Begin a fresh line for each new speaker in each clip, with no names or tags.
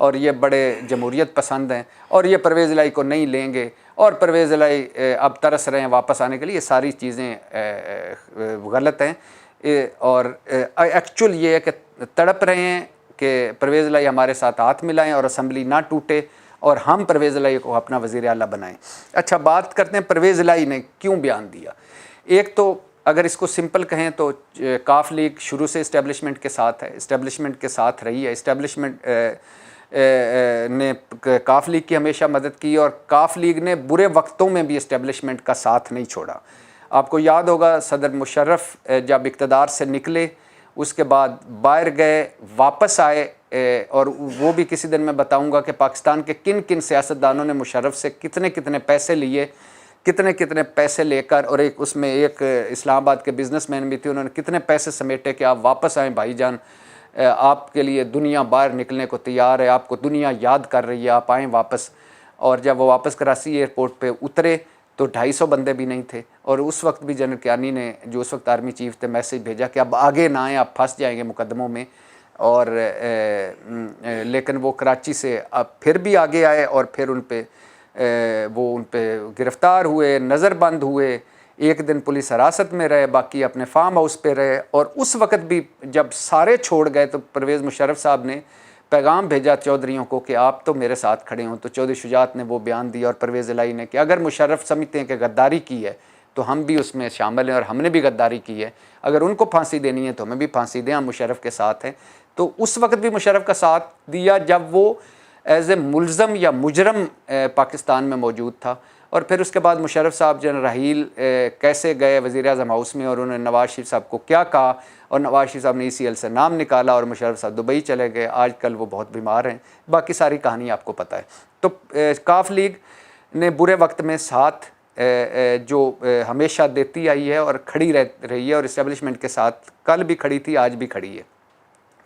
اور یہ بڑے جمہوریت پسند ہیں اور یہ پرویز الہی کو نہیں لیں گے اور پرویز الہی اب ترس رہے ہیں واپس آنے کے لیے، یہ ساری چیزیں غلط ہیں۔ اور ایکچول یہ ہے کہ تڑپ رہے ہیں کہ پرویز الہی ہمارے ساتھ ہاتھ ملائیں اور اسمبلی نہ ٹوٹے اور ہم پرویز الہی کو اپنا وزیر اعلیٰ بنائیں۔ اچھا، بات کرتے ہیں پرویز الہی نے کیوں بیان دیا۔ ایک تو اگر اس کو سمپل کہیں تو کاف لیگ شروع سے اسٹیبلشمنٹ کے ساتھ ہے، اسٹیبلشمنٹ کے ساتھ رہی ہے، اسٹیبلشمنٹ نے کاف لیگ کی ہمیشہ مدد کی اور کاف لیگ نے برے وقتوں میں بھی اسٹیبلشمنٹ کا ساتھ نہیں چھوڑا۔ آپ کو یاد ہوگا صدر مشرف جب اقتدار سے نکلے اس کے بعد باہر گئے، واپس آئے، اور وہ بھی کسی دن میں بتاؤں گا کہ پاکستان کے کن کن سیاستدانوں نے مشرف سے کتنے کتنے پیسے لیے، کتنے کتنے پیسے لے کر، اور اس میں ایک اسلام آباد کے بزنس مین بھی تھے، انہوں نے کتنے پیسے سمیٹے کہ آپ واپس آئیں بھائی جان، آپ کے لیے دنیا باہر نکلنے کو تیار ہے، آپ کو دنیا یاد کر رہی ہے، آپ آئیں واپس۔ اور جب وہ واپس کراچی ایئرپورٹ پہ اترے تو 250 بندے بھی نہیں تھے، اور اس وقت بھی جنرل کیانی نے جو اس وقت آرمی چیف تھے میسیج بھیجا کہ اب آگے نہ آئیں، آپ پھنس جائیں گے مقدموں میں، اور لیکن وہ کراچی سے اب پھر بھی آگے آئے اور پھر ان پہ گرفتار ہوئے، نظر بند ہوئے، ایک دن پولیس حراست میں رہے، باقی اپنے فارم ہاؤس پہ رہے۔ اور اس وقت بھی جب سارے چھوڑ گئے تو پرویز مشرف صاحب نے پیغام بھیجا چودھریوں کو کہ آپ تو میرے ساتھ کھڑے ہوں، تو چودھری شجاعت نے وہ بیان دیا اور پرویز الہی نے کہ اگر مشرف سمجھتے ہیں کہ غداری کی ہے تو ہم بھی اس میں شامل ہیں اور ہم نے بھی غداری کی ہے، اگر ان کو پھانسی دینی ہے تو ہمیں بھی پھانسی دیں، ہم مشرف کے ساتھ ہیں۔ تو اس وقت بھی مشرف کا ساتھ دیا جب وہ ایز اے ملزم یا مجرم پاکستان میں موجود تھا۔ اور پھر اس کے بعد مشرف صاحب جن رحیل کیسے گئے وزیر اعظم ہاؤس میں اور انہوں نے نواز شریف صاحب کو کیا کہا، اور نواز شریف صاحب نے ECL سے نام نکالا اور مشرف صاحب دبئی چلے گئے، آج کل وہ بہت بیمار ہیں، باقی ساری کہانی آپ کو پتہ ہے۔ تو کاف لیگ نے برے وقت میں ساتھ جو ہمیشہ دیتی آئی ہے اور کھڑی رہی ہے، اور اسٹیبلشمنٹ کے ساتھ کل بھی کھڑی تھی، آج بھی کھڑی ہے۔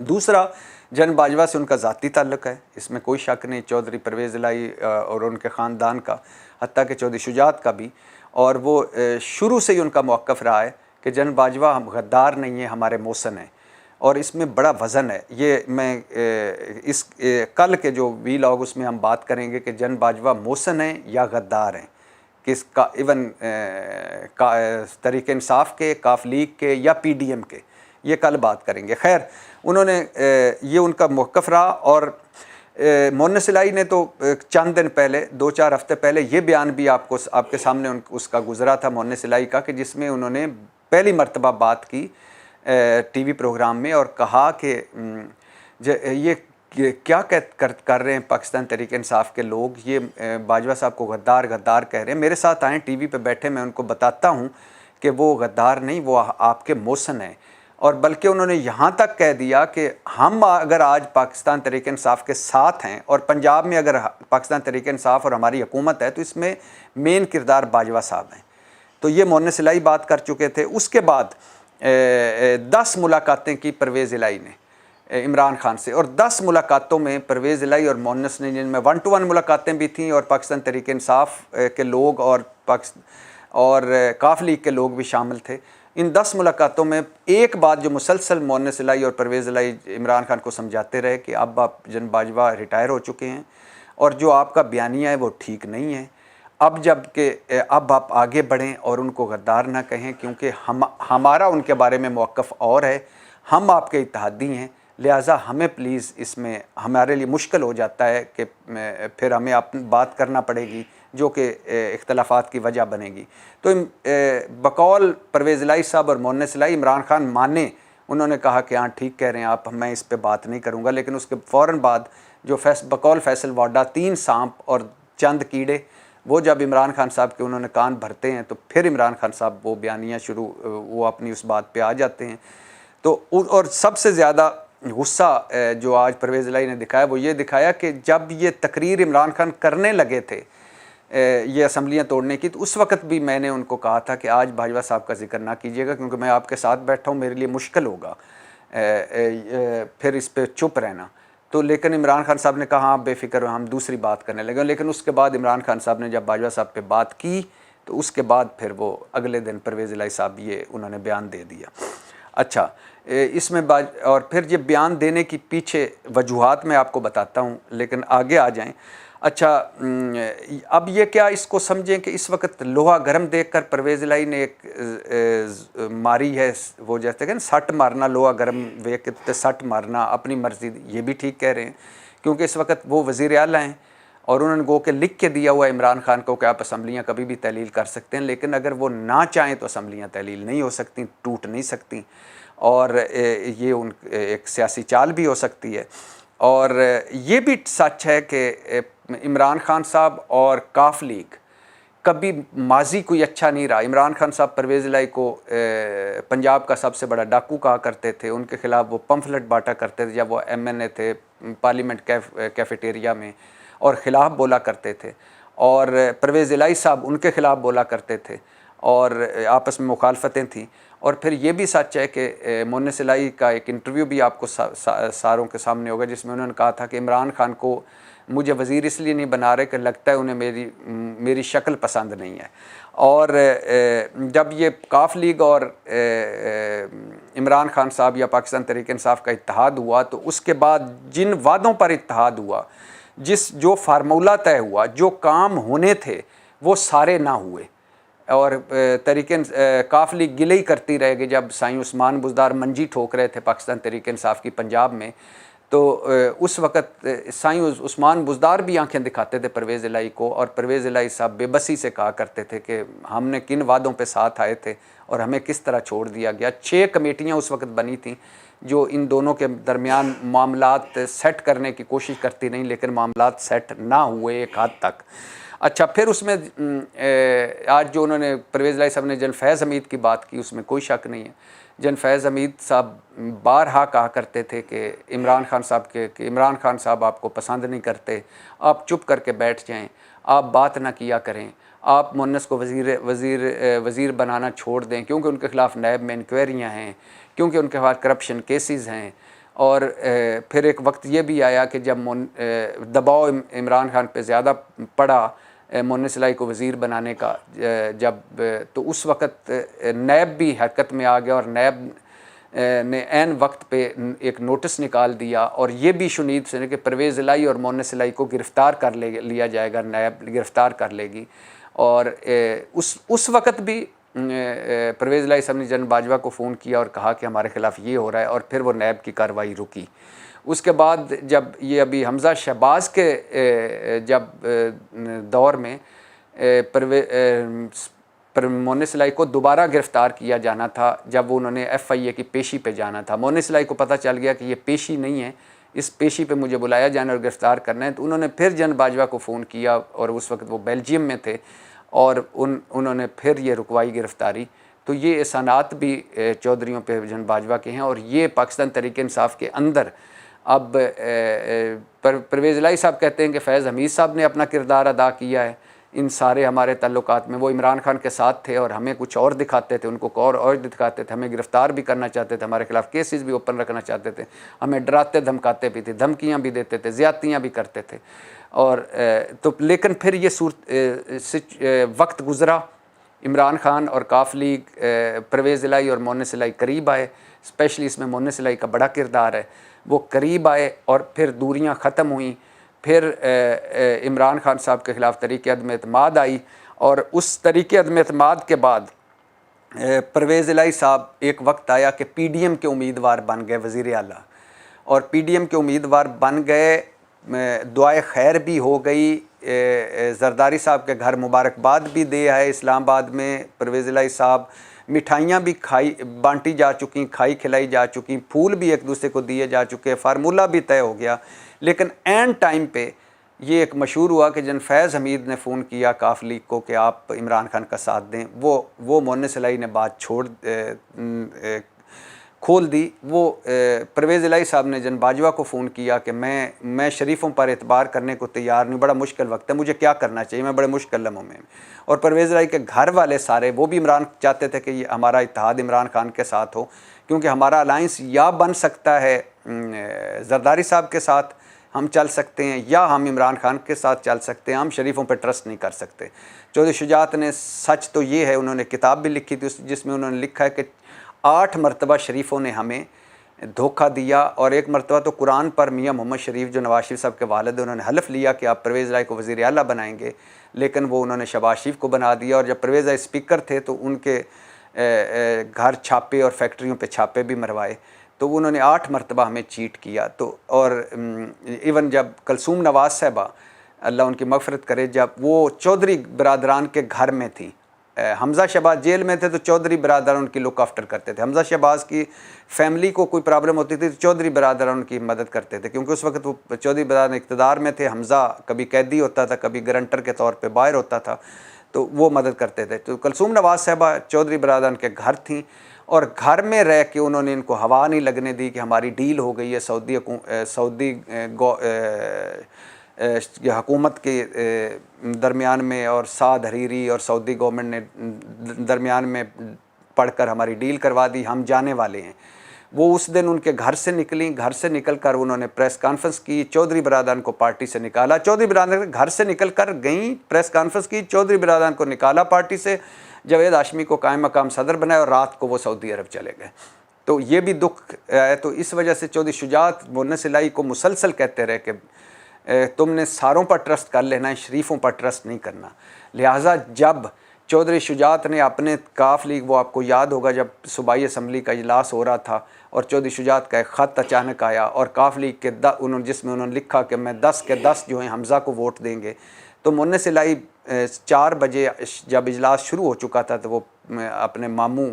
دوسرا، جن باجوہ سے ان کا ذاتی تعلق ہے، اس میں کوئی شک نہیں، چودھری پرویز الہی اور ان کے خاندان کا، حتیٰ کہ چودھری شجاعت کا بھی، اور وہ شروع سے ہی ان کا موقف رہا ہے کہ جن باجوہ ہم غدار نہیں ہیں، ہمارے محسن ہیں، اور اس میں بڑا وزن ہے۔ یہ میں اس کل کے جو ویلاگ اس میں ہم بات کریں گے کہ جن باجوہ محسن ہیں یا غدار ہیں، کس کا، ایون تحریک انصاف کے، کاف لیگ کے یا PDM کے، یہ کل بات کریں گے۔ خیر، انہوں نے یہ ان کا موقف رہا، اور مونس الہی نے تو چند دن پہلے، 2-4 ہفتے پہلے یہ بیان بھی آپ کے سامنے اس کا گزرا تھا مونس الہی کا، کہ جس میں انہوں نے پہلی مرتبہ بات کی TV پروگرام میں اور کہا کہ یہ کیا کر رہے ہیں پاکستان تحریک انصاف کے لوگ، یہ باجوہ صاحب کو غدار غدار کہہ رہے ہیں، میرے ساتھ آئیں TV پہ بیٹھے، میں ان کو بتاتا ہوں کہ وہ غدار نہیں، وہ آپ کے محسن ہیں۔ اور بلکہ انہوں نے یہاں تک کہہ دیا کہ ہم اگر آج پاکستان تحریک انصاف کے ساتھ ہیں اور پنجاب میں اگر پاکستان تحریک انصاف اور ہماری حکومت ہے تو اس میں مین کردار باجوہ صاحب ہیں۔ تو یہ مونس الہی بات کر چکے تھے۔ اس کے بعد 10 ملاقاتیں کی پرویز الہی نے عمران خان سے، اور 10 ملاقاتوں میں پرویز الہی اور مونس نے، جن میں 1-to-1 ملاقاتیں بھی تھیں اور پاکستان تحریک انصاف کے لوگ اور کاف لیگ کے لوگ بھی شامل تھے، ان 10 ملاقاتوں میں ایک بات جو مسلسل مونس الہی اور پرویز الہی عمران خان کو سمجھاتے رہے کہ اب آپ جن باجوہ ریٹائر ہو چکے ہیں اور جو آپ کا بیانیہ ہے وہ ٹھیک نہیں ہے، اب آپ آگے بڑھیں اور ان کو غدار نہ کہیں، کیونکہ ہمارا ان کے بارے میں موقف اور ہے، ہم آپ کے اتحادی ہیں، لہٰذا ہمیں پلیز اس میں ہمارے لیے مشکل ہو جاتا ہے کہ پھر ہمیں بات کرنا پڑے گی جو کہ اختلافات کی وجہ بنے گی۔ تو بقول پرویز الہی صاحب اور مونس الہی عمران خان مانے، انہوں نے کہا کہ ہاں ٹھیک کہہ رہے ہیں آپ، میں اس پہ بات نہیں کروں گا، لیکن اس کے فوراً بعد جو بقول فیصل واڈا 3 سانپ اور چند کیڑے، وہ جب عمران خان صاحب کے انہوں نے کان بھرتے ہیں تو پھر عمران خان صاحب وہ بیانیہ وہ اپنی اس بات پہ آ جاتے ہیں۔ تو اور سب سے زیادہ غصہ جو آج پرویز الہی نے دکھایا وہ یہ دکھایا کہ جب یہ تقریر عمران خان کرنے لگے تھے یہ اسمبلیاں توڑنے کی، تو اس وقت بھی میں نے ان کو کہا تھا کہ آج باجوہ صاحب کا ذکر نہ کیجیے گا، کیونکہ میں آپ کے ساتھ بیٹھا ہوں، میرے لیے مشکل ہوگا پھر اس پہ چپ رہنا۔ تو لیکن عمران خان صاحب نے کہا ہاں بے فکر ہو، ہم دوسری بات کرنے لگے، لیکن اس کے بعد عمران خان صاحب نے جب باجوہ صاحب پہ بات کی تو اس کے بعد پھر وہ اگلے دن پرویز الہی صاحب یہ انہوں نے بیان دے دیا۔ اچھا، اس میں اور پھر یہ بیان دینے کی پیچھے وجوہات میں آپ کو بتاتا ہوں، لیکن آگے آ جائیں۔ اچھا، اب یہ کیا اس کو سمجھیں کہ اس وقت لوہا گرم دیکھ کر پرویز الہی نے ایک ماری ہے، وہ جیسے کہ سٹ مارنا، لوہا گرم دیکھ کے سٹ مارنا اپنی مرضی، یہ بھی ٹھیک کہہ رہے ہیں، کیونکہ اس وقت وہ وزیر اعلیٰ ہیں اور انہوں نے گو کہ لکھ کے دیا ہوا عمران خان کو کہ آپ اسمبلیاں کبھی بھی تحلیل کر سکتے ہیں، لیکن اگر وہ نہ چاہیں تو اسمبلیاں تحلیل نہیں ہو سکتی، ٹوٹ نہیں سکتی، اور یہ ایک سیاسی چال بھی ہو سکتی ہے۔ اور یہ بھی سچ ہے کہ عمران خان صاحب اور کاف لیگ کبھی ماضی کوئی اچھا نہیں رہا۔ عمران خان صاحب پرویز الہی کو پنجاب کا سب سے بڑا ڈاکو کہا کرتے تھے، ان کے خلاف وہ پمفلٹ بانٹا کرتے تھے جب وہ MNA تھے پارلیمنٹ کیفیٹیریا میں، اور خلاف بولا کرتے تھے، اور پرویز الہی صاحب ان کے خلاف بولا کرتے تھے، اور آپس میں مخالفتیں تھیں۔ اور پھر یہ بھی سچ ہے کہ مونس الہی کا ایک انٹرویو بھی آپ کو ساروں کے سامنے ہوگا، جس میں انہوں نے کہا تھا کہ عمران خان کو مجھے وزیر اس لیے نہیں بنا رہے کہ لگتا ہے انہیں میری شکل پسند نہیں ہے۔ اور جب یہ کاف لیگ اور عمران خان صاحب یا پاکستان تحریک انصاف کا اتحاد ہوا، تو اس کے بعد جن وعدوں پر اتحاد ہوا، جو فارمولہ طے ہوا، جو کام ہونے تھے، وہ سارے نہ ہوئے، اور کاف لیگ گلے ہی کرتی رہ گئی۔ جب سائیں عثمان بزدار منجی ٹھوک رہے تھے پاکستان تحریک انصاف کی پنجاب میں، تو اس وقت سائیں عثمان بزدار بھی آنکھیں دکھاتے تھے پرویز الہی کو، اور پرویز الہی صاحب بے بسی سے کہا کرتے تھے کہ ہم نے کن وعدوں پہ ساتھ آئے تھے اور ہمیں کس طرح چھوڑ دیا گیا۔ 6 کمیٹیاں اس وقت بنی تھیں جو ان دونوں کے درمیان معاملات سیٹ کرنے کی کوشش کرتی رہیں، لیکن معاملات سیٹ نہ ہوئے ایک حد تک۔ اچھا، پھر اس میں آج جو انہوں نے پرویز الہی صاحب نے جن فیض حمید کی بات کی، اس میں کوئی شک نہیں ہے۔ جن فیض حمید صاحب بارہا کہا کرتے تھے کہ عمران خان صاحب آپ کو پسند نہیں کرتے، آپ چپ کر کے بیٹھ جائیں، آپ بات نہ کیا کریں، آپ مونس کو وزیر بنانا چھوڑ دیں، کیونکہ ان کے خلاف نیب میں انکوائریاں ہیں، کیونکہ ان کے خلاف کرپشن کیسز ہیں۔ اور پھر ایک وقت یہ بھی آیا کہ جب دباؤ عمران خان پہ زیادہ پڑا مونس الہی کو وزیر بنانے کا، تو اس وقت نیب بھی حرکت میں آ گیا، اور نیب نے عین وقت پہ ایک نوٹس نکال دیا، اور یہ بھی شنید سے کہ پرویز الہی اور مونس الہی کو گرفتار کر لیا جائے گا، نیب گرفتار کر لے گی۔ اور اس وقت بھی پرویز الہی صاحب نے جنرل باجوہ کو فون کیا اور کہا کہ ہمارے خلاف یہ ہو رہا ہے، اور پھر وہ نیب کی کارروائی رکی۔ اس کے بعد جب یہ ابھی حمزہ شہباز کے دور میں مونس الہی کو دوبارہ گرفتار کیا جانا تھا، جب انہوں نے FIA کی پیشی پہ جانا تھا، مونس الہی کو پتہ چل گیا کہ یہ پیشی نہیں ہے، اس پیشی پہ مجھے بلایا جانا اور گرفتار کرنا ہے، تو انہوں نے پھر جنرل باجوہ کو فون کیا، اور اس وقت وہ بیلجیم میں تھے، اور انہوں نے پھر یہ رکوائی گرفتاری۔ تو یہ احسانات بھی چودھریوں پہ جنرل باجوہ کے ہیں، اور یہ پاکستان تحریک انصاف کے اندر اب پرویز الہی صاحب کہتے ہیں کہ فیض حمید صاحب نے اپنا کردار ادا کیا ہے ان سارے ہمارے تعلقات میں، وہ عمران خان کے ساتھ تھے اور ہمیں کچھ اور دکھاتے تھے، ان کو اور دکھاتے تھے، ہمیں گرفتار بھی کرنا چاہتے تھے، ہمارے خلاف کیسز بھی اوپن رکھنا چاہتے تھے، ہمیں ڈراتے دھمکاتے بھی تھے، دھمکیاں بھی دیتے تھے، زیادتیاں بھی کرتے تھے۔ اور لیکن پھر یہ وقت گزرا، عمران خان اور کاف لیگ پرویز الہی اور مونس الہی قریب آئے، اسپیشلی اس میں مونس الہی کا بڑا کردار ہے، وہ قریب آئے، اور پھر دوریاں ختم ہوئیں۔ پھر عمران خان صاحب کے خلاف تحریک عدم اعتماد آئی، اور اس تحریک عدم اعتماد کے بعد پرویز الہی صاحب ایک وقت آیا کہ PDM کے امیدوار بن گئے وزیر اعلیٰ، اور PDM کے امیدوار بن گئے، دعائے خیر بھی ہو گئی، زرداری صاحب کے گھر مبارکباد بھی دے آئے اسلام آباد میں پرویز الہی صاحب، مٹھائیاں بھی بانٹی جا چکی، کھلائی جا چکی، پھول بھی ایک دوسرے کو دیے جا چکے، فارمولہ بھی طے ہو گیا۔ لیکن عین ٹائم پہ یہ ایک مشہور ہوا کہ جن فیض حمید نے فون کیا کاف لیگ کو کہ آپ عمران خان کا ساتھ دیں، وہ مونس الہی نے بات کھول دی۔ وہ پرویز الہی صاحب نے جن باجوہ کو فون کیا کہ میں شریفوں پر اعتبار کرنے کو تیار نہیں، بڑا مشکل وقت ہے، مجھے کیا کرنا چاہیے، میں بڑے مشکل لمحوں میں۔ اور پرویز الہی کے گھر والے سارے، وہ بھی عمران چاہتے تھے کہ یہ ہمارا اتحاد عمران خان کے ساتھ ہو، کیونکہ ہمارا الائنس یا بن سکتا ہے زرداری صاحب کے ساتھ ہم چل سکتے ہیں، یا ہم عمران خان کے ساتھ چل سکتے ہیں، ہم شریفوں پہ ٹرسٹ نہیں کر سکتے۔ چودھری شجاعت نے، سچ تو یہ ہے، انہوں نے کتاب بھی لکھی تھی جس میں انہوں نے لکھا ہے کہ 8 مرتبہ شریفوں نے ہمیں دھوکہ دیا، اور ایک مرتبہ تو قرآن پر میاں محمد شریف جو نواز شریف صاحب کے والد ہیں انہوں نے حلف لیا کہ آپ پرویز الہی کو وزیر اعلیٰ بنائیں گے، لیکن وہ انہوں نے شہباز شریف کو بنا دیا، اور جب پرویز الہی اسپیکر تھے تو ان کے گھر چھاپے اور فیکٹریوں پہ چھاپے بھی مروائے، تو انہوں نے 8 مرتبہ ہمیں چیٹ کیا۔ تو اور ایون جب کلثوم نواز صاحبہ اللہ ان کی مغفرت کرے، جب وہ چودھری برادران کے گھر میں تھیں، حمزہ شہباز جیل میں تھے تو چودھری برادران ان کی لک آفٹر کرتے تھے، حمزہ شہباز کی فیملی کو کوئی پرابلم ہوتی تھی تو چودھری برادران ان کی مدد کرتے تھے، کیونکہ اس وقت وہ چودھری برادران اقتدار میں تھے، حمزہ کبھی قیدی ہوتا تھا، کبھی گرنٹر کے طور پہ باہر ہوتا تھا، تو وہ مدد کرتے تھے۔ تو کلثوم نواز صاحبہ چودھری برادران کے گھر تھیں، اور گھر میں رہ کے انہوں نے ان کو ہوا نہیں لگنے دی کہ ہماری ڈیل ہو گئی ہے سعودی حکومت کے درمیان میں، اور سعد حریری اور سعودی گورنمنٹ نے درمیان میں پڑھ کر ہماری ڈیل کروا دی، ہم جانے والے ہیں۔ وہ اس دن ان کے گھر سے نکلیں، گھر سے نکل کر انہوں نے پریس کانفرنس کی، چودھری برادران کو پارٹی سے نکالا، چودھری برادران گھر سے نکل کر گئیں، پریس کانفرنس کی، چودھری برادران کو نکالا پارٹی سے، جاوید ہاشمی کو قائم مقام صدر بنایا، اور رات کو وہ سعودی عرب چلے گئے۔ تو یہ بھی دکھ ہے۔ تو اس وجہ سے چودھری شجاعت مونس الہی کو مسلسل کہتے رہے کہ تم نے ساروں پر ٹرسٹ کر لینا ہے، شریفوں پر ٹرسٹ نہیں کرنا۔ لہٰذا جب چودھری شجاعت نے اپنے کاف لیگ، وہ آپ کو یاد ہوگا جب صوبائی اسمبلی کا اجلاس ہو رہا تھا اور چودھری شجاعت کا ایک خط اچانک آیا، اور کاف لیگ کے جس میں انہوں نے لکھا کہ میں 10 کے 10 جو ہیں حمزہ کو ووٹ دیں گے، تو مونس الہی 4 بجے جب اجلاس شروع ہو چکا تھا تو وہ اپنے ماموں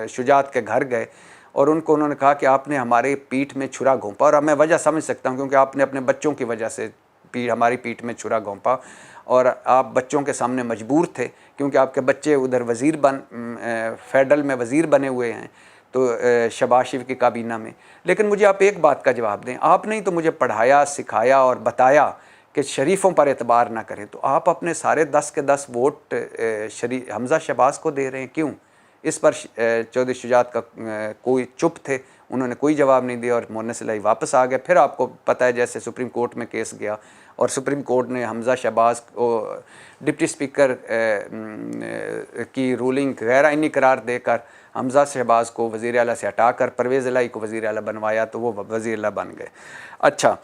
شجاعت کے گھر گئے، اور انہوں نے کہا کہ آپ نے ہمارے پیٹھ میں چھرا گھونپا، اور میں وجہ سمجھ سکتا ہوں کیونکہ آپ نے اپنے بچوں کی وجہ سے ہماری پیٹھ میں چھرا گھونپا، اور آپ بچوں کے سامنے مجبور تھے کیونکہ آپ کے بچے ادھر فیڈرل میں وزیر بنے ہوئے ہیں، تو شہباز شریف کی کابینہ میں۔ لیکن مجھے آپ ایک بات کا جواب دیں، آپ نے تو مجھے پڑھایا، سکھایا اور بتایا کہ شریفوں پر اعتبار نہ کریں، تو آپ اپنے سارے 10 کے 10 ووٹ حمزہ شہباز کو دے رہے ہیں، کیوں؟ اس پر چودھری شجاعت کا کوئی چپ تھے، انہوں نے کوئی جواب نہیں دیا، اور مونس الہی واپس آ گئے۔ پھر آپ کو پتہ ہے جیسے سپریم کورٹ میں کیس گیا، اور سپریم کورٹ نے حمزہ شہباز کو ڈپٹی اسپیکر کی رولنگ غیر آئینی قرار دے کر حمزہ شہباز کو وزیر اعلیٰ سے ہٹا کر پرویز الہی کو وزیر اعلیٰ بنوایا، تو وہ وزیر اعلیٰ بن گئے۔ اچھا،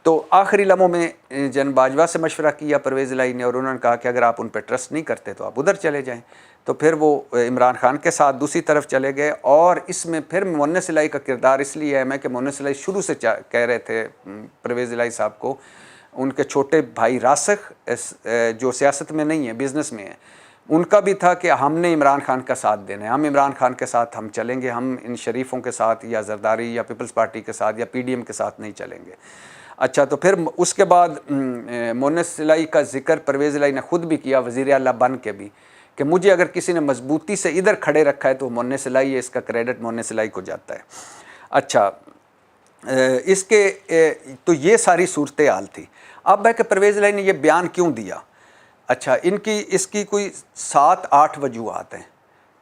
تو آخری لمحوں میں جناب باجوہ سے مشورہ کیا پرویز الہی نے، اور انہوں نے کہا کہ اگر آپ ان پہ ٹرسٹ نہیں کرتے تو آپ ادھر چلے جائیں، تو پھر وہ عمران خان کے ساتھ دوسری طرف چلے گئے۔ اور اس میں پھر مونس الہی کا کردار اس لیے اہم ہے کہ مونس الہی شروع سے کہہ رہے تھے پرویز الہی صاحب کو، ان کے چھوٹے بھائی راسخ جو سیاست میں نہیں ہیں، بزنس میں ہیں، ان کا بھی تھا کہ ہم نے عمران خان کا ساتھ دینا ہے، ہم عمران خان کے ساتھ ہم چلیں گے، ہم ان شریفوں کے ساتھ یا زرداری یا پیپلز پارٹی کے ساتھ یا پی ڈی ایم کے ساتھ نہیں چلیں گے۔ اچھا، تو پھر اس کے بعد مونس الہی کا ذکر پرویز الہی نے خود بھی کیا، وزیر اعلیٰ بن کے بھی، کہ مجھے اگر کسی نے مضبوطی سے ادھر کھڑے رکھا ہے تو مونس الہی ہے، اس کا کریڈٹ مونس الہی کو جاتا ہے۔ اچھا، اس کے تو یہ ساری صورتحال تھی۔ اب ہے کہ پرویز الہی نے یہ بیان کیوں دیا؟ اچھا، اس کی کوئی 7-8 وجوہات ہیں۔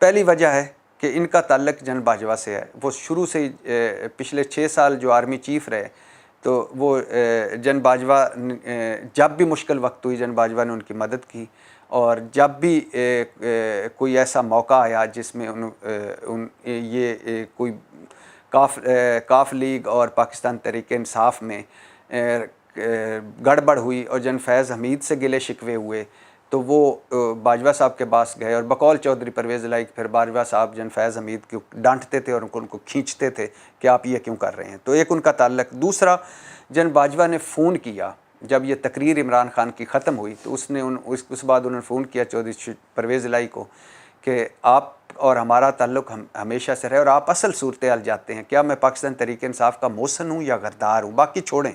پہلی وجہ ہے کہ ان کا تعلق جنرل باجوہ سے ہے، وہ شروع سے پچھلے 6 سال جو آرمی چیف رہے، تو وہ جنرل باجوہ جب بھی مشکل وقت ہوئی جنرل باجوہ نے ان کی مدد کی، اور جب بھی کوئی ایسا موقع آیا جس میں یہ کوئی کاف لیگ اور پاکستان تحریک انصاف میں گڑبڑ ہوئی اور جنرل فیض حمید سے گلے شکوے ہوئے، تو وہ باجوہ صاحب کے پاس گئے، اور بقول چودھری پرویز الہی پھر باجوہ صاحب جنرل فیض حمید کو ڈانٹتے تھے اور ان کو کھینچتے تھے کہ آپ یہ کیوں کر رہے ہیں۔ تو ایک ان کا تعلق۔ دوسرا، جنرل باجوہ نے فون کیا جب یہ تقریر عمران خان کی ختم ہوئی، تو اس بعد انہوں نے فون کیا چودھری پرویز الہی کو کہ آپ اور ہمارا تعلق ہمیشہ سے رہے، اور آپ اصل صورتحال جاتے ہیں، کیا میں پاکستان تحریک انصاف کا محسن ہوں یا غدار ہوں؟ باقی چھوڑیں،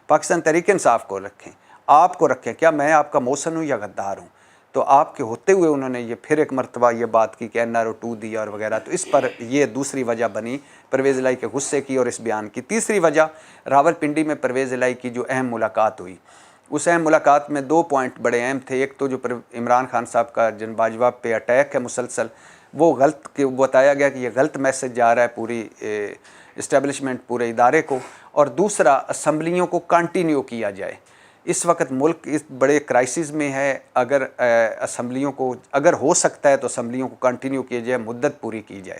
پاکستان تحریک انصاف کو رکھیں، آپ کو رکھیں، کیا میں آپ کا محسن ہوں یا غدار ہوں؟ تو آپ کے ہوتے ہوئے انہوں نے یہ پھر ایک مرتبہ یہ بات کی کہ NRO 2 دیا اور وغیرہ، تو اس پر یہ دوسری وجہ بنی پرویز الہی کے غصے کی اور اس بیان کی۔ تیسری وجہ، راولپنڈی میں پرویز الہی کی جو اہم ملاقات ہوئی، اس اہم ملاقات میں 2 پوائنٹ بڑے اہم تھے۔ ایک تو جو عمران خان صاحب کا جنرل باجوہ پہ اٹیک ہے مسلسل، وہ بتایا گیا کہ یہ غلط میسج جا رہا ہے پوری اسٹیبلشمنٹ، پورے ادارے کو، اور دوسرا اسمبلیوں کو کنٹینیو کیا جائے۔ اس وقت ملک اس بڑے کرائسس میں ہے، اگر اسمبلیوں کو اگر ہو سکتا ہے تو اسمبلیوں کو کنٹینیو کیا جائے، مدت پوری کی جائے۔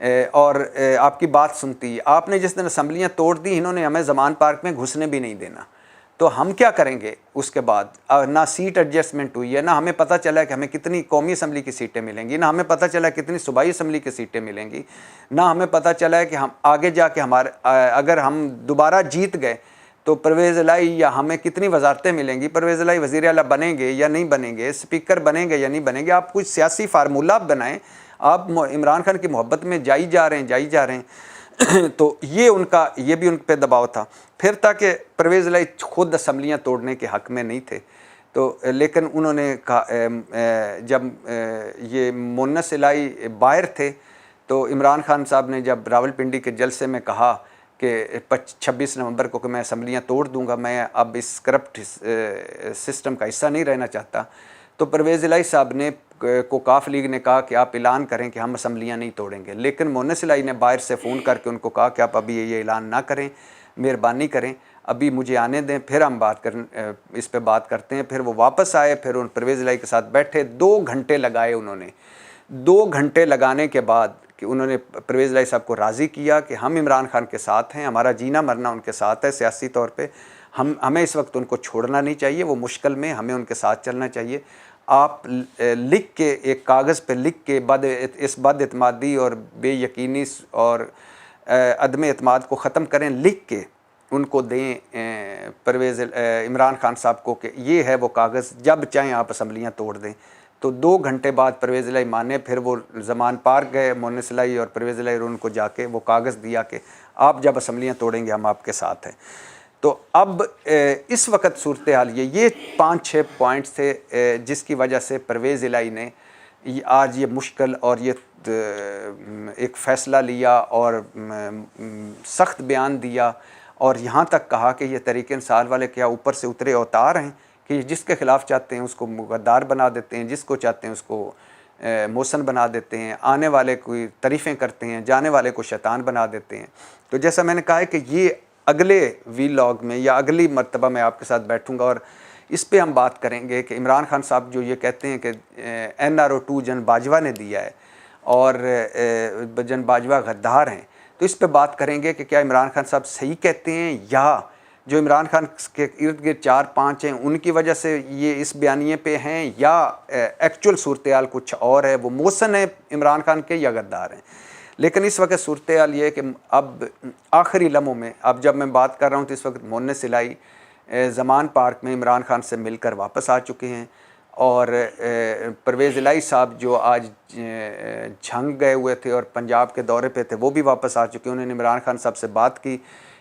اور آپ کی بات سنتی. آپ نے جس دن اسمبلیاں توڑ دی انہوں نے ہمیں زمان پارک میں گھسنے بھی نہیں دینا. تو ہم کیا کریں گے اس کے بعد؟ نہ سیٹ ایڈجسٹمنٹ ہوئی ہے، نہ ہمیں پتہ چلا ہے کہ ہمیں کتنی قومی اسمبلی کی سیٹیں ملیں گی، نہ ہمیں پتہ چلا ہے کتنی صوبائی اسمبلی کی سیٹیں ملیں گی، نہ ہمیں پتہ چلا ہے کہ ہم آگے جا کے اگر ہم دوبارہ جیت گئے تو پرویز الہی یا ہمیں کتنی وزارتیں ملیں گی، پرویز الہی وزیر اعلیٰ بنیں گے یا نہیں بنیں گے، اسپیکر بنیں گے یا نہیں بنیں گے. آپ کچھ سیاسی فارمولہ بنائیں. آپ عمران خان کی محبت میں جائی جا رہے ہیں تو یہ بھی ان پہ دباؤ تھا. پھر تھا کہ پرویز الہی خود اسمبلیاں توڑنے کے حق میں نہیں تھے، تو لیکن انہوں نے کہا جب یہ مونس الہی باہر تھے تو عمران خان صاحب نے جب راولپنڈی کے جلسے میں کہا کہ 26 نومبر کو کہ میں اسمبلیاں توڑ دوں گا، میں اب اس کرپٹ سسٹم کا حصہ نہیں رہنا چاہتا، تو پرویز الہی صاحب نے کوکاف لیگ نے کہا کہ آپ اعلان کریں کہ ہم اسمبلیاں نہیں توڑیں گے. لیکن مونس الہی نے باہر سے فون کر کے ان کو کہا کہ آپ ابھی یہ اعلان نہ کریں، مہربانی کریں، ابھی مجھے آنے دیں، پھر ہم اس پہ بات کرتے ہیں. پھر وہ واپس آئے، پھر ان پرویز الہی کے ساتھ بیٹھے، 2 گھنٹے لگائے انہوں نے. 2 گھنٹے لگانے کے بعد کہ انہوں نے پرویز الہی صاحب کو راضی کیا کہ ہم عمران خان کے ساتھ ہیں، ہمارا جینا مرنا ان کے ساتھ ہے سیاسی طور پہ، ہمیں اس وقت ان کو چھوڑنا نہیں چاہیے، وہ مشکل میں ہمیں ان کے ساتھ چلنا چاہیے. آپ لکھ کے ایک کاغذ پہ لکھ کے اس بد اعتمادی اور بے یقینی اور عدم اعتماد کو ختم کریں، لکھ کے ان کو دیں عمران خان صاحب کو کہ یہ ہے وہ کاغذ، جب چاہیں آپ اسمبلیاں توڑ دیں. تو 2 گھنٹے بعد پرویز الہی مانے، پھر وہ زمان پارک گئے، مونس الہی اور پرویز الہی ان کو جا کے وہ کاغذ دیا کہ آپ جب اسمبلیاں توڑیں گے ہم آپ کے ساتھ ہیں. تو اب اس وقت صورتحال یہ 5-6 پوائنٹس تھے جس کی وجہ سے پرویز الہی نے آج یہ مشکل اور یہ ایک فیصلہ لیا اور سخت بیان دیا، اور یہاں تک کہا کہ یہ تحریک انصاف والے کیا اوپر سے اترے اوتار ہیں کہ جس کے خلاف چاہتے ہیں اس کو غدار بنا دیتے ہیں، جس کو چاہتے ہیں اس کو محسن بنا دیتے ہیں، آنے والے کوئی تعریفیں کرتے ہیں، جانے والے کو شیطان بنا دیتے ہیں. تو جیسا میں نے کہا ہے کہ یہ اگلے ویلاگ میں یا اگلی مرتبہ میں آپ کے ساتھ بیٹھوں گا اور اس پہ ہم بات کریں گے کہ عمران خان صاحب جو یہ کہتے ہیں کہ NRO2 جن باجوہ نے دیا ہے اور جن باجوہ غدار ہیں، تو اس پہ بات کریں گے کہ کیا عمران خان صاحب صحیح کہتے ہیں یا جو عمران خان کے ارد گرد 4-5 ہیں ان کی وجہ سے یہ اس بیانیے پہ ہیں، یا ایکچول صورتحال کچھ اور ہے، وہ محسن ہیں عمران خان کے یا غدار ہیں. لیکن اس وقت صورتحال یہ ہے کہ اب آخری لمحوں میں، اب جب میں بات کر رہا ہوں تو اس وقت مونس الہی زمان پارک میں عمران خان سے مل کر واپس آ چکے ہیں، اور پرویز الہی صاحب جو آج جھنگ گئے ہوئے تھے اور پنجاب کے دورے پہ تھے وہ بھی واپس آ چکے ہیں. انہوں نے عمران خان صاحب سے بات کی.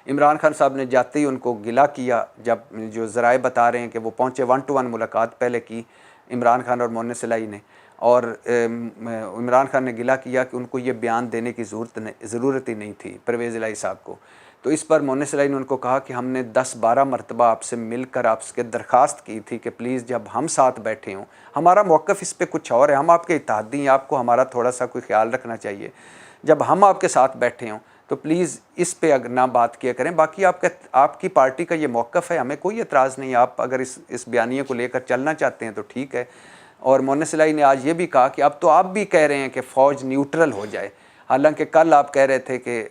عمران خان صاحب نے جاتے ہی ان کو گلا کیا، جب جو ذرائع بتا رہے ہیں کہ وہ پہنچے 1 to 1 ملاقات پہلے کی عمران خان اور مونس الہی نے، اور عمران خان نے گلا کیا کہ ان کو یہ بیان دینے کی ضرورت ہی نہیں تھی پرویز الہی صاحب کو. تو اس پر مونس الہی نے ان کو کہا کہ ہم نے 10-12 مرتبہ آپ سے مل کر آپ سے درخواست کی تھی کہ پلیز جب ہم ساتھ بیٹھے ہوں، ہمارا موقف اس پہ کچھ اور ہے، ہم آپ کے اتحادی ہیں، آپ کو ہمارا تھوڑا سا کوئی خیال رکھنا چاہیے، جب ہم آپ کے ساتھ بیٹھے ہوں تو پلیز اس پہ نہ بات کیا کریں. باقی آپ کی پارٹی کا یہ موقف ہے، ہمیں کوئی اعتراض نہیں، آپ اگر اس بیانیے کو لے کر چلنا چاہتے ہیں تو ٹھیک ہے. اور مونس الہی نے آج یہ بھی کہا کہ اب تو آپ بھی کہہ رہے ہیں کہ فوج نیوٹرل ہو جائے، حالانکہ کل آپ کہہ رہے تھے کہ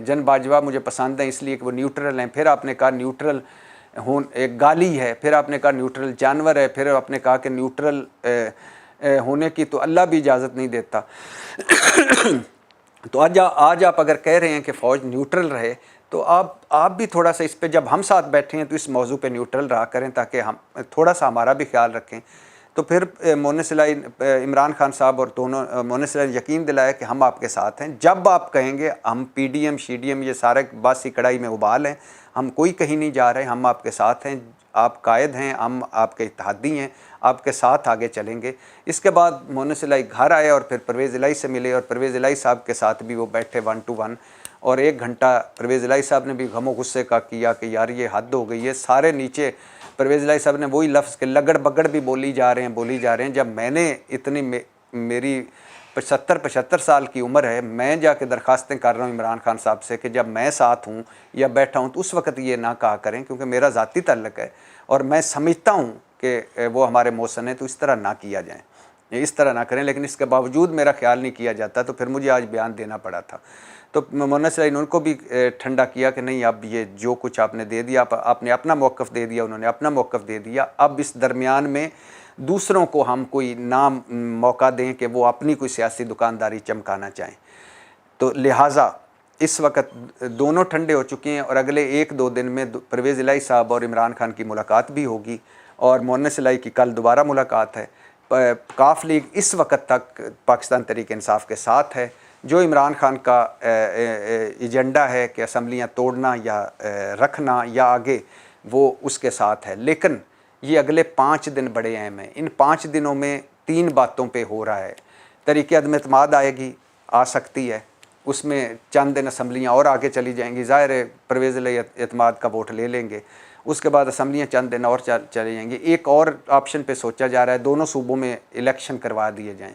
جن باجوہ مجھے پسند ہیں اس لیے کہ وہ نیوٹرل ہیں، پھر آپ نے کہا نیوٹرل ایک گالی ہے، پھر آپ نے کہا نیوٹرل جانور ہے، پھر آپ نے کہا کہ نیوٹرل ہونے کی تو اللہ بھی اجازت نہیں دیتا. تو آج آپ اگر کہہ رہے ہیں کہ فوج نیوٹرل رہے تو آپ بھی تھوڑا سا اس پہ، جب ہم ساتھ بیٹھے ہیں تو اس موضوع پہ نیوٹرل رہا کریں تاکہ ہم تھوڑا سا ہمارا بھی خیال رکھیں. تو پھر مونس الہی عمران خان صاحب اور دونوں مونس الہی نے یقین دلایا کہ ہم آپ کے ساتھ ہیں، جب آپ کہیں گے. ہم PDM CDM یہ سارے باسی کڑائی میں ابال ہیں، ہم کوئی کہیں نہیں جا رہے، ہم آپ کے ساتھ ہیں، آپ قائد ہیں، ہم آپ کے اتحادی ہیں، آپ کے ساتھ آگے چلیں گے. اس کے بعد مونس الہی گھر آئے اور پھر پرویز الہی سے ملے، اور پرویز الہی صاحب کے ساتھ بھی وہ بیٹھے 1 to 1، اور 1 گھنٹہ پرویز الہی صاحب نے بھی غم و غصے کا کیا کہ یار یہ حد ہو گئی ہے. سارے نیچے پرویز الہی صاحب نے وہی لفظ کہ لگڑ بگڑ بھی بولی جا رہے ہیں، جب میں نے میری 75 سال کی عمر ہے، میں جا کے درخواستیں کر رہا ہوں عمران خان صاحب سے کہ جب میں ساتھ ہوں یا بیٹھا ہوں تو اس وقت یہ نہ کہا کریں، کیونکہ میرا ذاتی تعلق ہے اور میں سمجھتا ہوں کہ وہ ہمارے محسن ہیں، تو اس طرح نہ کیا جائیں. اس طرح نہ کریں، لیکن اس کے باوجود میرا خیال نہیں کیا جاتا تو پھر مجھے آج بیان دینا پڑا تھا۔ تو مونس علی نے ان کو بھی ٹھنڈا کیا کہ نہیں، اب یہ جو کچھ آپ نے دے دیا، آپ نے اپنا موقف دے دیا، انہوں نے اپنا موقف دے دیا، اب اس درمیان میں دوسروں کو ہم کوئی نام موقع دیں کہ وہ اپنی کوئی سیاسی دکانداری چمکانا چاہیں۔ تو لہٰذا اس وقت دونوں ٹھنڈے ہو چکے ہیں، اور اگلے 1-2 دن میں پرویز الہی صاحب اور عمران خان کی ملاقات بھی ہوگی، اور مونس الہی کی کل دوبارہ ملاقات ہے۔ کاف لیگ اس وقت تک پاکستان تحریک انصاف کے ساتھ ہے۔ جو عمران خان کا ایجنڈا ہے کہ اسمبلیاں توڑنا یا رکھنا یا آگے، وہ اس کے ساتھ ہے، لیکن یہ اگلے 5 دن بڑے اہم ہیں۔ ان 5 دنوں میں 3 باتوں پہ ہو رہا ہے۔ تحریک عدم اعتماد آئے گی، آ سکتی ہے، اس میں چند دن اسمبلیاں اور آگے چلی جائیں گی، ظاہر ہے پرویز الہی اعتماد کا ووٹ لے لیں گے، اس کے بعد اسمبلیاں چند دن اور چلی جائیں گی۔ ایک اور آپشن پہ سوچا جا رہا ہے، دونوں صوبوں میں الیکشن کروا دیے جائیں،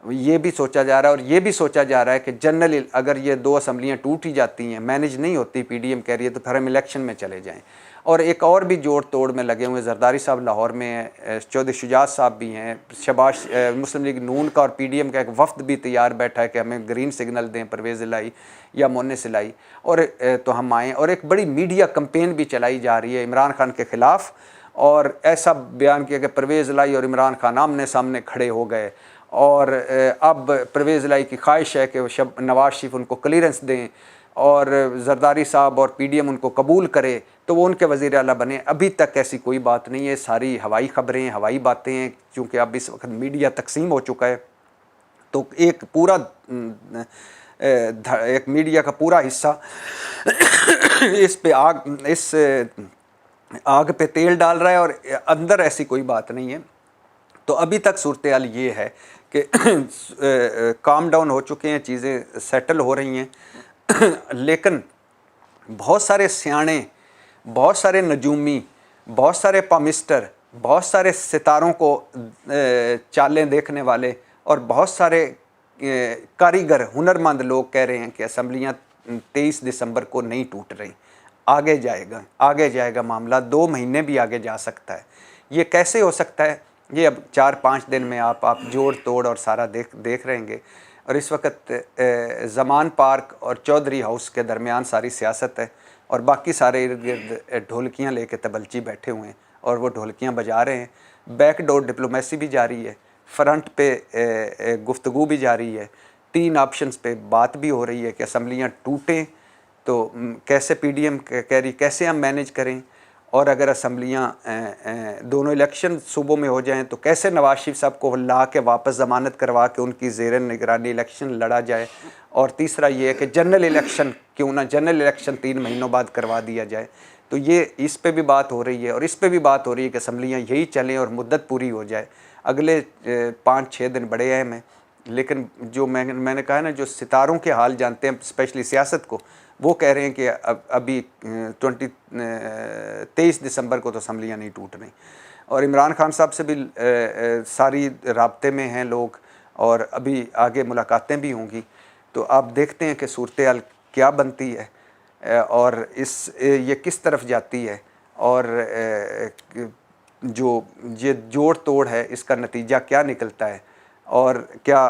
یہ بھی سوچا جا رہا ہے، اور یہ بھی سوچا جا رہا ہے کہ جنرل اگر یہ 2 اسمبلیاں ٹوٹ ہی جاتی ہیں، مینج نہیں ہوتی، پی ڈی ایم کہہ رہی ہے، تو پھر ہم الیکشن میں چلے جائیں۔ اور ایک اور بھی جوڑ توڑ میں لگے ہوئے، زرداری صاحب لاہور میں ہیں، چودھری شجاعت صاحب بھی ہیں، شباش مسلم لیگ نون کا اور پی ڈی ایم کا ایک وفد بھی تیار بیٹھا ہے کہ ہمیں گرین سگنل دیں پرویز الہی یا مونس الہی، اور تو ہم آئیں۔ اور ایک بڑی میڈیا کمپین بھی چلائی جا رہی ہے عمران خان کے خلاف، اور ایسا بیان کیا کہ پرویز الہی اور عمران خان آمنے سامنے کھڑے ہو گئے، اور اب پرویز الہی کی خواہش ہے کہ نواز شریف ان کو کلیئرنس دیں، اور زرداری صاحب اور پی ڈی ایم ان کو قبول کرے تو وہ ان کے وزیر اعلیٰ بنے۔ ابھی تک ایسی کوئی بات نہیں ہے، ساری ہوائی خبریں، ہوائی باتیں ہیں، چونکہ اب اس وقت میڈیا تقسیم ہو چکا ہے، تو ایک پورا ایک میڈیا کا پورا حصہ اس آگ پہ تیل ڈال رہا ہے، اور اندر ایسی کوئی بات نہیں ہے۔ تو ابھی تک صورتحال یہ ہے کہ کام ڈاؤن ہو چکے ہیں، چیزیں سیٹل ہو رہی ہیں، لیکن بہت سارے سیانے، بہت سارے نجومی، بہت سارے پامسٹر، بہت سارے ستاروں کو چالیں دیکھنے والے، اور بہت سارے کاریگر، ہنرمند لوگ کہہ رہے ہیں کہ اسمبلیاں 23 دسمبر کو نہیں ٹوٹ رہی، آگے جائے گا معاملہ، 2 مہینے بھی آگے جا سکتا ہے۔ یہ کیسے ہو سکتا ہے؟ یہ اب 4-5 دن میں آپ جوڑ توڑ اور سارا دیکھ رہیں گے۔ اور اس وقت زمان پارک اور چودھری ہاؤس کے درمیان ساری سیاست ہے، اور باقی سارے ارد گرد ڈھولکیاں لے کے تبلچی بیٹھے ہوئے ہیں، اور وہ ڈھولکیاں بجا رہے ہیں۔ بیک ڈور ڈپلومیسی بھی جاری ہے، فرنٹ پہ گفتگو بھی جاری ہے، 3 آپشنز پہ بات بھی ہو رہی ہے کہ اسمبلیاں ٹوٹیں تو کیسے، پی ڈی ایم کہہ رہی کیسے ہم مینیج کریں، اور اگر اسمبلیاں دونوں الیکشن صوبوں میں ہو جائیں تو کیسے نواز شریف صاحب کو لا کے واپس ضمانت کروا کے ان کی زیر نگرانی الیکشن لڑا جائے، اور تیسرا یہ ہے کہ جنرل الیکشن کیوں نہ، جنرل الیکشن 3 مہینوں بعد کروا دیا جائے۔ تو یہ اس پہ بھی بات ہو رہی ہے، اور اس پہ بھی بات ہو رہی ہے کہ اسمبلیاں یہی چلیں اور مدت پوری ہو جائے۔ اگلے 5-6 دن بڑے اہم ہیں، لیکن جو میں نے کہا نا، جو ستاروں کے حال جانتے ہیں اسپیشلی سیاست کو، وہ کہہ رہے ہیں کہ ابھی 23 دسمبر کو تو اسمبلیاں نہیں ٹوٹ رہی۔ اور عمران خان صاحب سے بھی ساری رابطے میں ہیں لوگ، اور ابھی آگے ملاقاتیں بھی ہوں گی، تو آپ دیکھتے ہیں کہ صورتحال کیا بنتی ہے، اور یہ کس طرف جاتی ہے، اور جو یہ جوڑ توڑ ہے اس کا نتیجہ کیا نکلتا ہے، اور کیا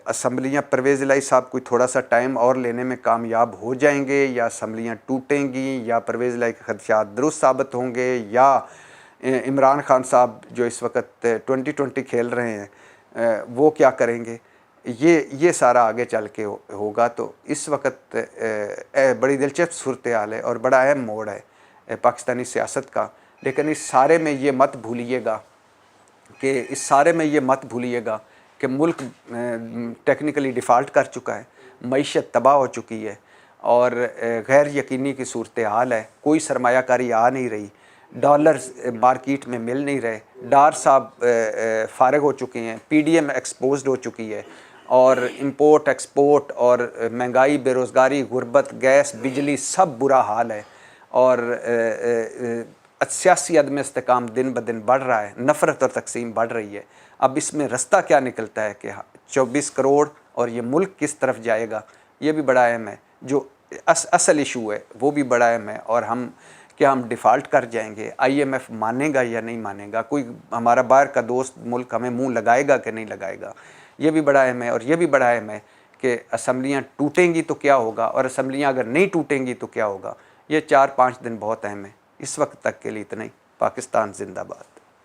اسمبلیاں پرویز الہی صاحب کوئی تھوڑا سا ٹائم اور لینے میں کامیاب ہو جائیں گے، یا اسمبلیاں ٹوٹیں گی، یا پرویز الہی کے خدشات درست ثابت ہوں گے، یا عمران خان صاحب جو اس وقت 2020 کھیل رہے ہیں وہ کیا کریں گے، یہ سارا آگے چل کے ہوگا۔ تو اس وقت بڑی دلچسپ صورتحال ہے اور بڑا اہم موڑ ہے پاکستانی سیاست کا، لیکن اس سارے میں یہ مت بھولیے گا کہ ملک ٹیکنیکلی ڈیفالٹ کر چکا ہے، معیشت تباہ ہو چکی ہے، اور غیر یقینی کی صورتحال ہے، کوئی سرمایہ کاری آ نہیں رہی، ڈالرز مارکیٹ میں مل نہیں رہے، ڈار صاحب فارغ ہو چکے ہیں، پی ڈی ایم ایکسپوزڈ ہو چکی ہے، اور امپورٹ ایکسپورٹ اور مہنگائی، بے روزگاری، غربت، گیس، بجلی، سب برا حال ہے، اور سیاسی عدم استحکام دن بدن بڑھ رہا ہے، نفرت اور تقسیم بڑھ رہی ہے۔ اب اس میں رستہ کیا نکلتا ہے کہ 24 کروڑ اور یہ ملک کس طرف جائے گا، یہ بھی بڑا اہم ہے۔ جو اصل ایشو ہے وہ بھی بڑا اہم ہے، اور ہم کیا ہم ڈیفالٹ کر جائیں گے؟ IMF مانے گا یا نہیں مانے گا؟ کوئی ہمارا باہر کا دوست ملک ہمیں منہ لگائے گا کہ نہیں لگائے گا؟ یہ بھی بڑا اہم ہے. اور یہ بھی بڑا اہم ہے کہ اسمبلیاں ٹوٹیں گی تو کیا ہوگا، اور اسمبلیاں اگر نہیں ٹوٹیں گی تو کیا ہوگا. یہ 4-5 دن بہت اہم ہے. اس وقت تک کے لیے اتنا ہی. پاکستان زندہ باد.